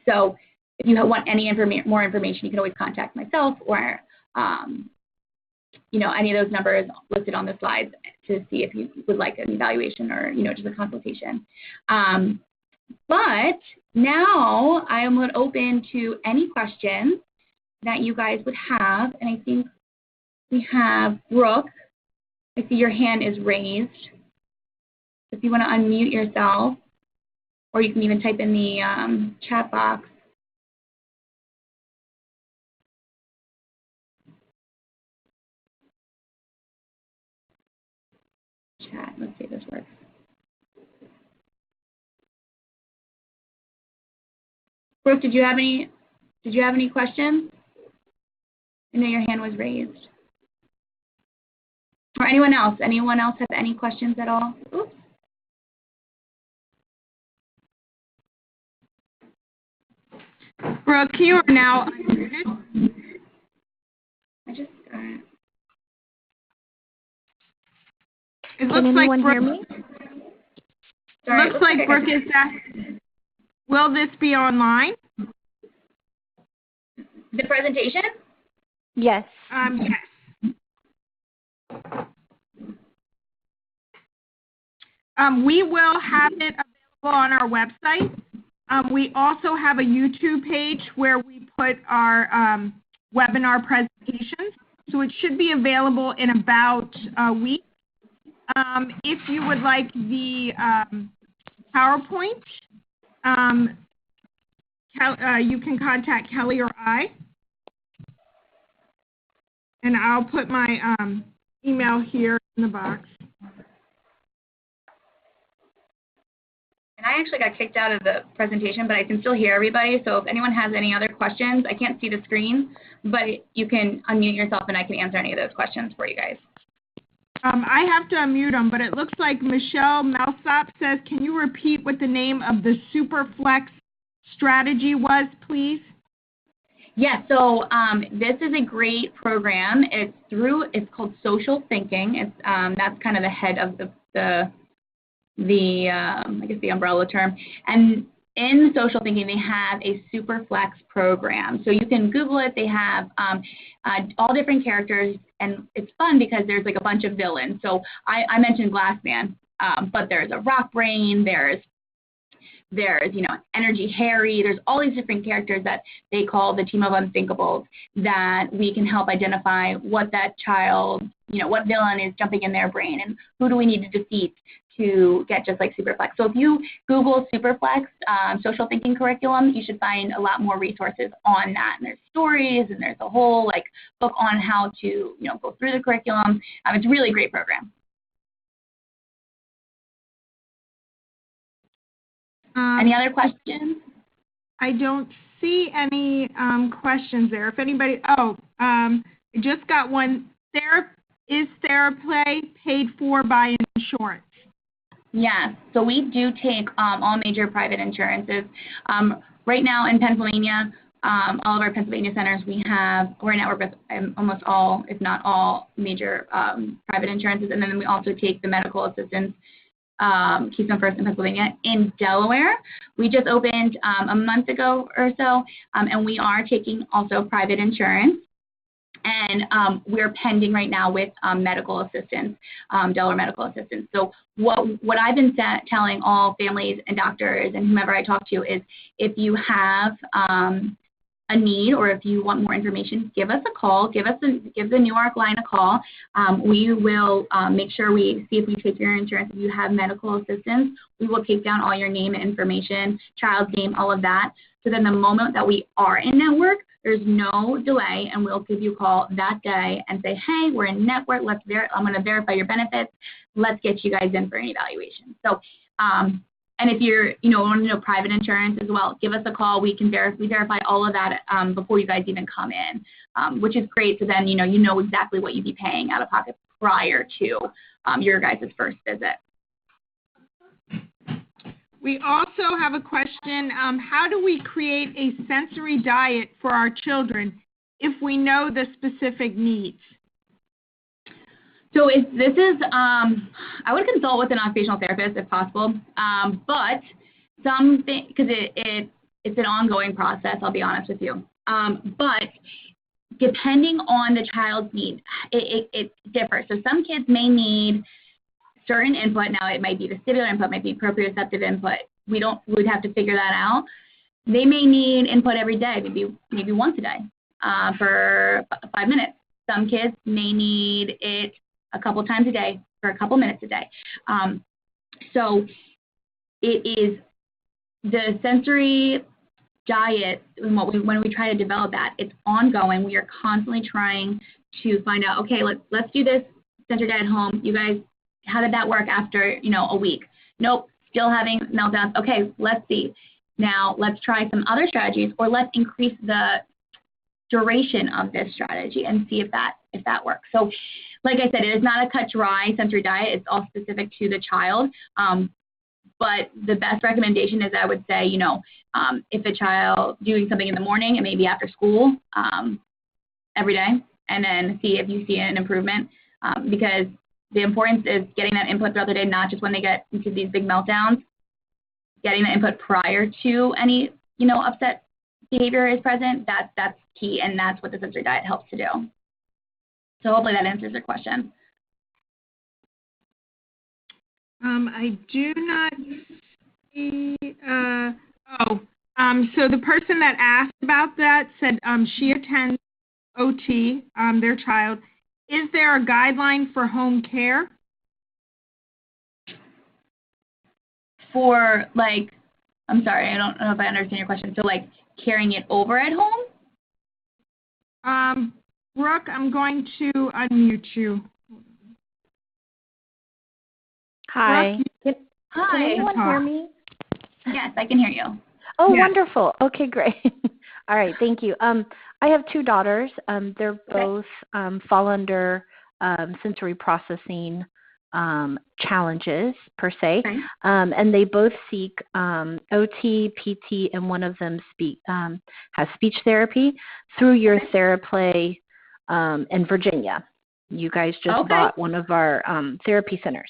So if you want any more information, you can always contact myself or, any of those numbers listed on the slides to see if you would like an evaluation or, just a consultation. But now I am going to open to any questions that you guys would have. And I think we have Brooke. I see your hand is raised. If you want to unmute yourself or you can even type in the chat box. Chat, let's see if this works. Brooke, did you have any questions? I know your hand was raised. Or anyone else? Anyone else have any questions at all? Oops. Brooke, you are now unmuted. It looks like Brooke, hear me? Sorry, looks like Brooke is asking, will this be online? The presentation? Yes. Yes. We will have it available on our website. We also have a YouTube page where we put our webinar presentations. So it should be available in about a week. If you would like the PowerPoint, you can contact Kelly or I. And I'll put my email here in the box. And I actually got kicked out of the presentation, but I can still hear everybody. So if anyone has any other questions, I can't see the screen, but you can unmute yourself and I can answer any of those questions for you guys. I have to unmute them, but it looks like Michelle Malsop says, can you repeat what the name of the Superflex strategy was, please? Yes, so this is a great program. It's called Social Thinking. It's that's kind of the head of the I guess the umbrella term. And in Social Thinking, they have a Superflex program. So you can Google it. They have all different characters, and it's fun because there's like a bunch of villains. So I mentioned Glassman, but there's a Rock Brain, there's Energy Harry, there's all these different characters that they call the team of unthinkables that we can help identify what that child, what villain is jumping in their brain and who do we need to defeat to get just like Superflex. So if you Google Superflex social thinking curriculum, you should find a lot more resources on that. And there's stories and there's a whole book on how to go through the curriculum. It's a really great program. Any other questions? I don't see any questions there. If anybody, I just got one. Is Theraplay paid for by insurance? Yes, so we do take all major private insurances. Right now in Pennsylvania, all of our Pennsylvania centers, we're in network with almost all, if not all, major private insurances, and then we also take the medical assistance Keystone First in Pennsylvania. In Delaware, we just opened a month ago or so, and we are taking also private insurance. And we're pending right now with medical assistance, Delaware medical assistance. So what I've been telling all families and doctors and whomever I talk to is if you have a need or if you want more information, give us a call. Give the Newark line a call. We will make sure we see if we take your insurance. If you have medical assistance, we will take down all your name and information, child's name, all of that. So then the moment that we are in network, there's no delay, and we'll give you a call that day and say, hey, we're in network. I'm going to verify your benefits. Let's get you guys in for an evaluation. So, and if you're, want to know private insurance as well, give us a call. We verify all of that before you guys even come in, which is great. So then, you know exactly what you'd be paying out of pocket prior to your guys' first visit. We also have a question, how do we create a sensory diet for our children if we know the specific needs? So I would consult with an occupational therapist if possible, but because it's an ongoing process, I'll be honest with you. But depending on the child's needs, it differs. So some kids may need certain input. Now it might be vestibular input, might be proprioceptive input. We'd have to figure that out. They may need input every day, maybe once a day for 5 minutes. Some kids may need it a couple times a day for a couple minutes a day. So it is the sensory diet, when we try to develop that, it's ongoing. We are constantly trying to find out, okay, let's do this sensory diet at home. You guys, how did that work after, a week? Nope, still having meltdowns. Okay, let's see. Now let's try some other strategies, or let's increase the duration of this strategy and see if that works. So like I said, it is not a cut dry sensory diet. It's all specific to the child. But the best recommendation is, I would say, if a child doing something in the morning and maybe after school every day, and then see if you see an improvement, because the importance is getting that input throughout the day, not just when they get into these big meltdowns, getting the input prior to any, upset behavior is present. That's key, and that's what the sensory diet helps to do. So hopefully that answers your question. I do not see, so the person that asked about that said she attends OT, their child. Is there a guideline for home care? For, I'm sorry, I don't know if I understand your question. So, carrying it over at home? Brooke, I'm going to unmute you. Hi. Brooke, Hi. Can anyone hear me? Yes, I can hear you. Oh, Yes. Wonderful. Okay, great. All right, thank you. I have two daughters. They're both fall under sensory processing challenges, per se. Okay. And they both seek OT, PT, and one of them has speech therapy through your Theraplay in Virginia. You guys just bought one of our therapy centers.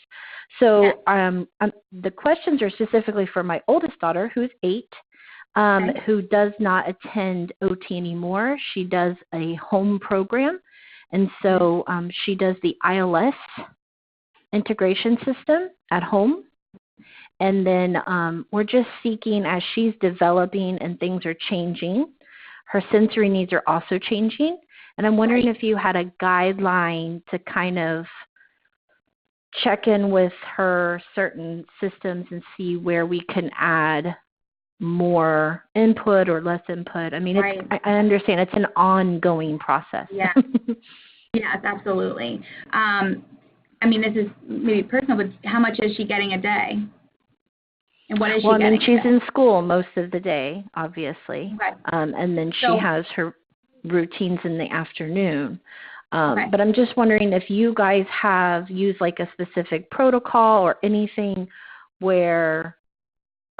So the questions are specifically for my oldest daughter, who's 8, who does not attend OT anymore. She does a home program. And so she does the ILS integration system at home. And then we're just seeking, as she's developing and things are changing, her sensory needs are also changing. And I'm wondering if you had a guideline to kind of check in with her certain systems and see where we can add more input or less input. I mean, I understand it's an ongoing process. Yeah. Yes, absolutely. This is maybe personal, but how much is she getting a day? And what is she getting? She's in school most of the day, obviously. Okay. And then she has her routines in the afternoon. But I'm just wondering if you guys have used a specific protocol or anything where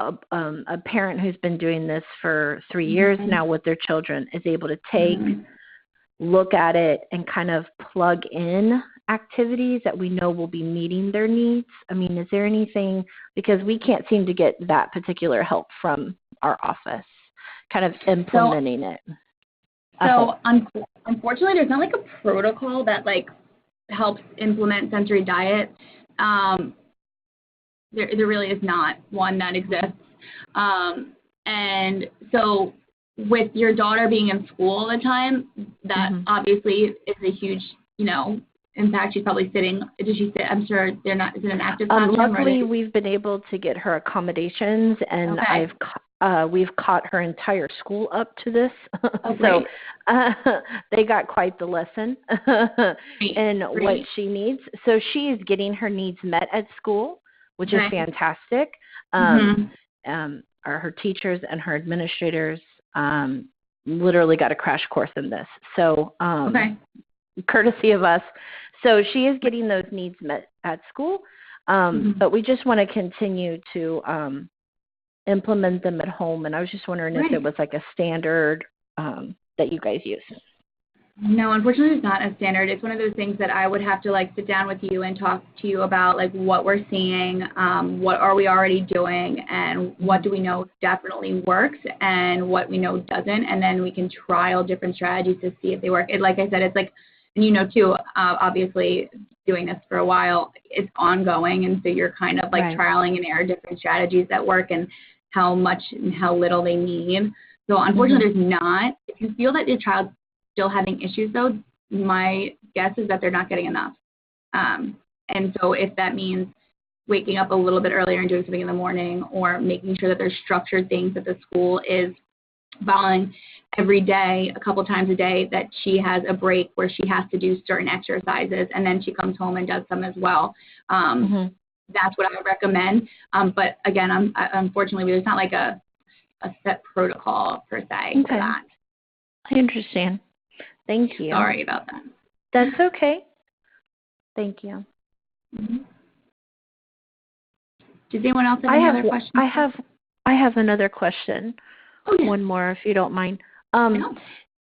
a parent who's been doing this for 3 years now with their children is able to take, look at it, and kind of plug in activities that we know will be meeting their needs. I mean, is there anything, because we can't seem to get that particular help from our office, kind of implementing it. So unfortunately, there's not a protocol that helps implement sensory diet. There really is not one that exists. And so with your daughter being in school all the time, that obviously is a huge, in fact, she's probably sitting. Does she sit? I'm sure they're not. Is it an active classroom? Luckily, we've been able to get her accommodations, and we've caught her entire school up to this. So they got quite the lesson in what she needs. So she is getting her needs met at school, which is fantastic. Her teachers and her administrators literally got a crash course in this. So courtesy of us. So she is getting those needs met at school, but we just want to continue to implement them at home. And I was just wondering if it was a standard that you guys use. No, unfortunately, it's not a standard. It's one of those things that I would have to sit down with you and talk to you about what we're seeing, what are we already doing, and what do we know definitely works and what we know doesn't, and then we can trial different strategies to see if they work. Like I said, it's and too, obviously doing this for a while, it's ongoing, and so you're kind of trialing and error different strategies that work and how much and how little they need. So unfortunately, there's not. If you feel that your child's still having issues, though, my guess is that they're not getting enough. And so if that means waking up a little bit earlier and doing something in the morning, or making sure that there's structured things that the school is following every day, a couple times a day, that she has a break where she has to do certain exercises, and then she comes home and does some as well. That's what I would recommend. But again, unfortunately, there's not like a set protocol per se for that. I understand. Thank you. Sorry about that. That's okay. Thank you. Does anyone else have any other questions? I have another question. Oh, yeah. One more, if you don't mind.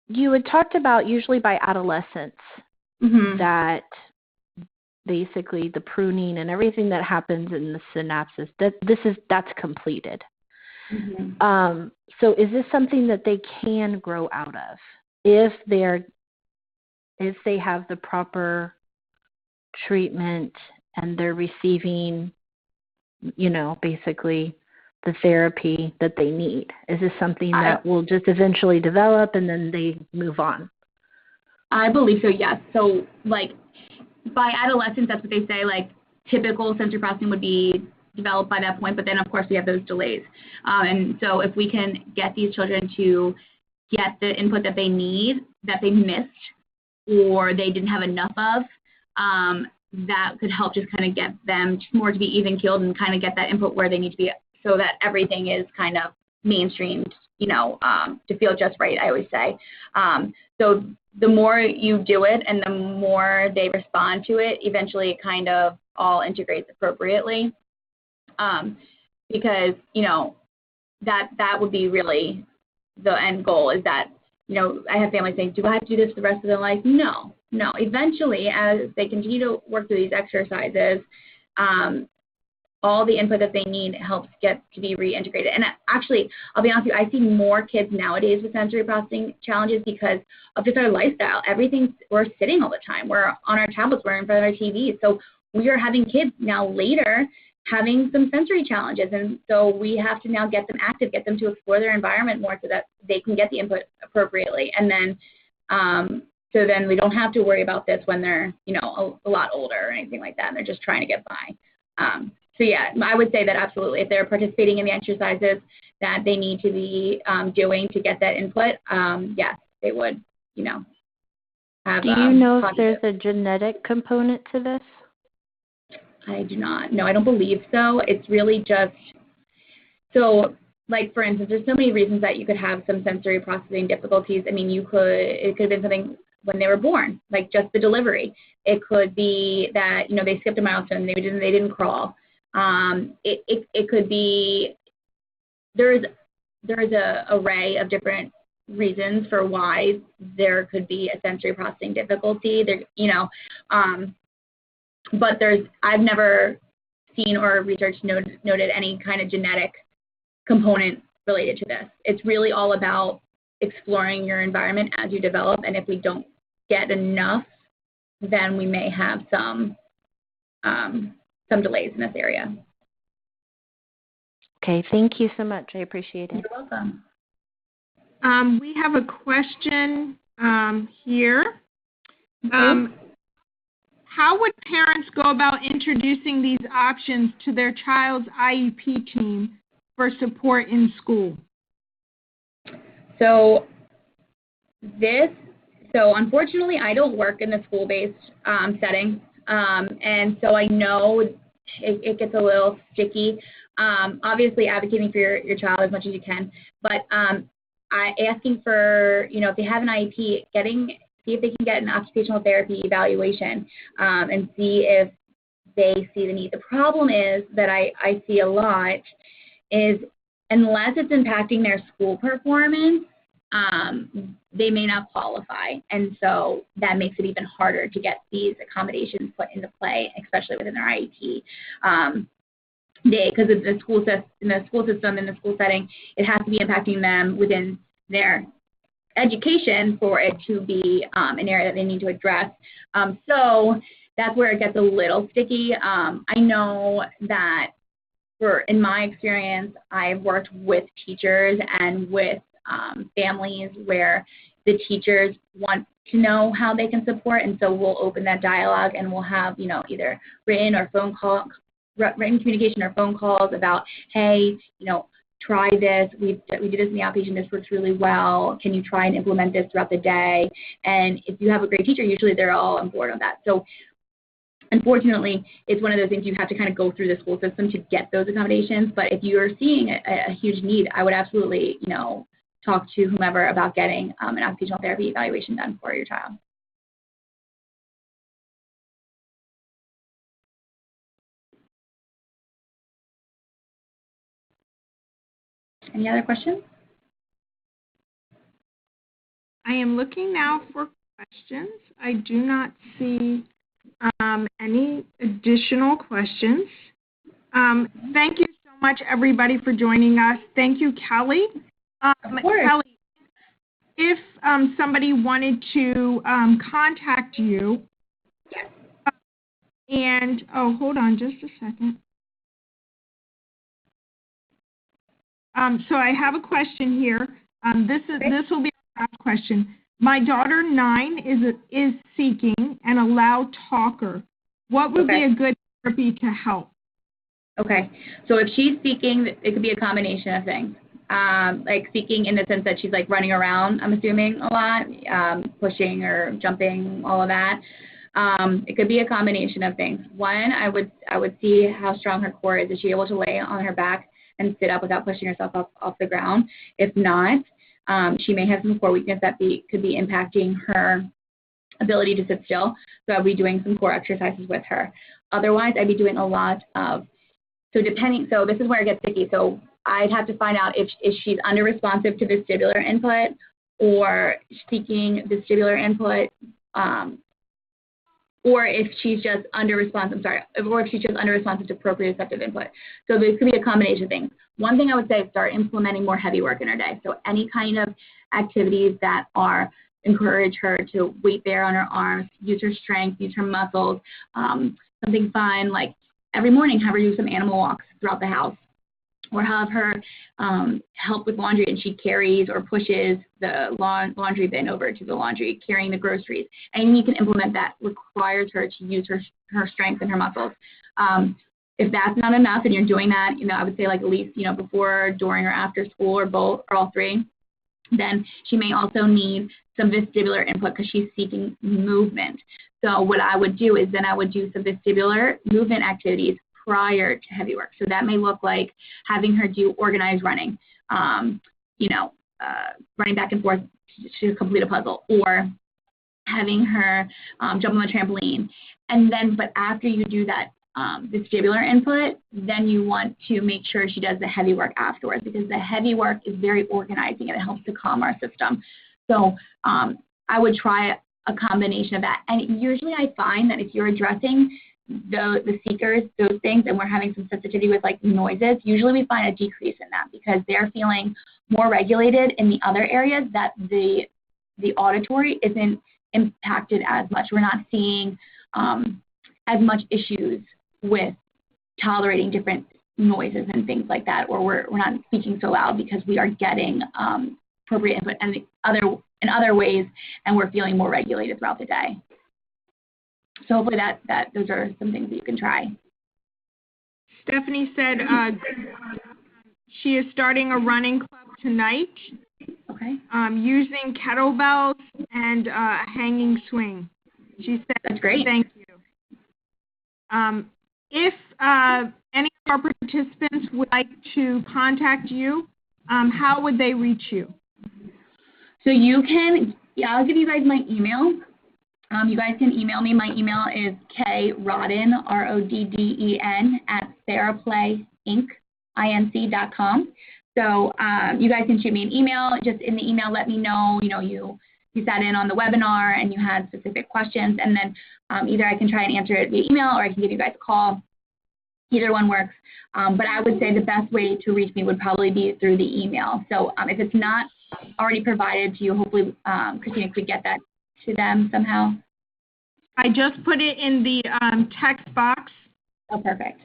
You had talked about usually by adolescence that basically the pruning and everything that happens in the synapses, that's completed. So is this something that they can grow out of if they have the proper treatment and they're receiving, basically the therapy that they need? Is this something that will just eventually develop and then they move on? I believe so, yes. So, like, by adolescence, that's what they say, like, typical sensory processing would be developed by that point, but then, of course, we have those delays. And so if we can get these children to get the input that they need, that they missed, or they didn't have enough of, that could help just kind of get them more to be even-keeled and kind of get that input where they need to be, so that everything is kind of mainstreamed, to feel just right, I always say. So the more you do it and the more they respond to it, eventually it kind of all integrates appropriately. Because, that would be really the end goal, is that, I have families saying, do I have to do this for the rest of their life? No. Eventually, as they continue to work through these exercises, all the input that they need helps get to be reintegrated. And actually, I'll be honest with you, I see more kids nowadays with sensory processing challenges because of just our lifestyle. We're sitting all the time. We're on our tablets, we're in front of our TVs. So we are having kids now later having some sensory challenges. And so we have to now get them active, get them to explore their environment more so that they can get the input appropriately. And then, so then we don't have to worry about this when they're, a lot older or anything like that, and they're just trying to get by. So yeah, I would say that absolutely, if they're participating in the exercises that they need to be doing to get that input, yes, they would, have. Do you know if there's a genetic component to this? I do not. No, I don't believe so. It's really just, so like, for instance, there's so many reasons that you could have some sensory processing difficulties. I mean, it could have been something when they were born, like just the delivery. It could be that, they skipped a milestone, they didn't crawl. It could be, there's a array of different reasons for why there could be a sensory processing difficulty. But I've never seen or researched noted any kind of genetic component related to this. It's really all about exploring your environment as you develop, and if we don't get enough, then we may have some delays in this area. Okay, thank you so much. I appreciate it. You're welcome. We have a question here. How would parents go about introducing these options to their child's IEP team for support in school? So unfortunately, I don't work in the school-based setting, and so I know it gets a little sticky. Obviously, advocating for your child as much as you can, but asking for, if they have an IEP, see if they can get an occupational therapy evaluation, and see if they see the need. The problem is that I see a lot is, unless it's impacting their school performance, they may not qualify. And so that makes it even harder to get these accommodations put into play, especially within their IEP. Because in the school system, in the school setting, it has to be impacting them within their education for it to be an area that they need to address. So that's where it gets a little sticky. I know that in my experience, I've worked with teachers and with families where the teachers want to know how they can support, and so we'll open that dialogue and we'll have, either written or phone written communication or phone calls about, hey, try this. We did this in the outpatient. This works really well. Can you try and implement this throughout the day? And if you have a great teacher, usually they're all on board on that. So unfortunately, it's one of those things you have to kind of go through the school system to get those accommodations. But if you're seeing a huge need, I would absolutely, talk to whomever about getting an occupational therapy evaluation done for your child. Any other questions? I am looking now for questions. I do not see any additional questions. Thank you so much, everybody, for joining us. Thank you, Kelly. Kelly, if somebody wanted to contact you, and hold on just a second. So I have a question here. This will be our last question. My daughter, 9, is seeking an loud talker. What would be a good therapy to help? Okay, so if she's seeking, it could be a combination of things. Like seeking in the sense that she's like running around, I'm assuming, a lot, pushing or jumping, all of that. It could be a combination of things. One, I would see how strong her core is. Is she able to lay on her back and sit up without pushing herself off the ground? If not, she may have some core weakness that could be impacting her ability to sit still. So I'll be doing some core exercises with her. Otherwise, I'd be doing a lot of, so this is where it gets sticky. So I'd have to find out if she's under responsive to vestibular input or seeking vestibular input, or if she's just under responsive, or if she's just under responsive to proprioceptive input. So this could be a combination of things. One thing I would say is start implementing more heavy work in her day. So any kind of activities that encourage her to weight bear on her arms, use her strength, use her muscles, something fun, like every morning have her do some animal walks throughout the house, or have her help with laundry and she carries or pushes the laundry bin over to the laundry, carrying the groceries. And you can implement that requires her to use her strength and her muscles. If that's not enough and you're doing that, I would say like at least, before, during, or after school, or both, or all three, then she may also need some vestibular input because she's seeking movement. So what I would do is then I would do some vestibular movement activities prior to heavy work. So that may look like having her do organized running, running back and forth to complete a puzzle, or having her jump on the trampoline. And then, but after you do that vestibular input, then you want to make sure she does the heavy work afterwards, because the heavy work is very organizing and it helps to calm our system. So I would try a combination of that. And usually I find that if you're addressing the seekers, those things, and we're having some sensitivity with like noises, usually we find a decrease in that because they're feeling more regulated in the other areas, that the auditory isn't impacted as much. We're not seeing as much issues with tolerating different noises and things like that, or we're not speaking so loud because we are getting appropriate input and in other ways, and we're feeling more regulated throughout the day. So hopefully those are some things that you can try. Stephanie said she is starting a running club tonight. Okay. Using kettlebells and a hanging swing. She said, that's great. Thank you. If any of our participants would like to contact you, how would they reach you? So you can, I'll give you guys my email. You guys can email me. My email is krodden, RODDEN, @theraplayinc.com. So you guys can shoot me an email. Just in the email, let me know, you sat in on the webinar and you had specific questions, and then either I can try and answer it via email or I can give you guys a call. Either one works. But I would say the best way to reach me would probably be through the email. So if it's not already provided to you, hopefully Christina could get that to them somehow. I just put it in the text box. Oh, perfect.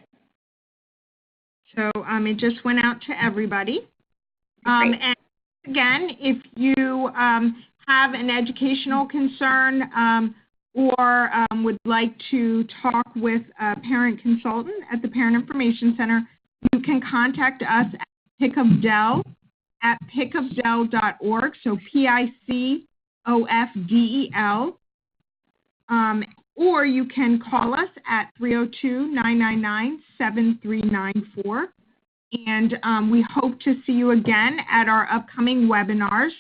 So it just went out to everybody. And again, if you have an educational concern or would like to talk with a parent consultant at the Parent Information Center, you can contact us at pickofdel@pickofdel.org, so PICOFDEL, or you can call us at 302-999-7394. And we hope to see you again at our upcoming webinars.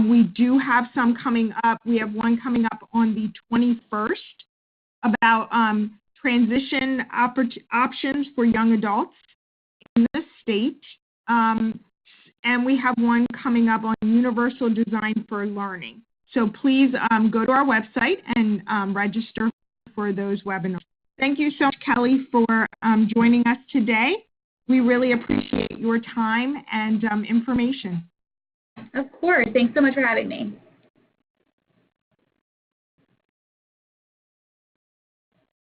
We do have some coming up. We have one coming up on the 21st about transition options for young adults in the state. And we have one coming up on universal design for learning. So please go to our website and register for those webinars. Thank you so much, Kelly, for joining us today. We really appreciate your time and information. Of course. Thanks so much for having me.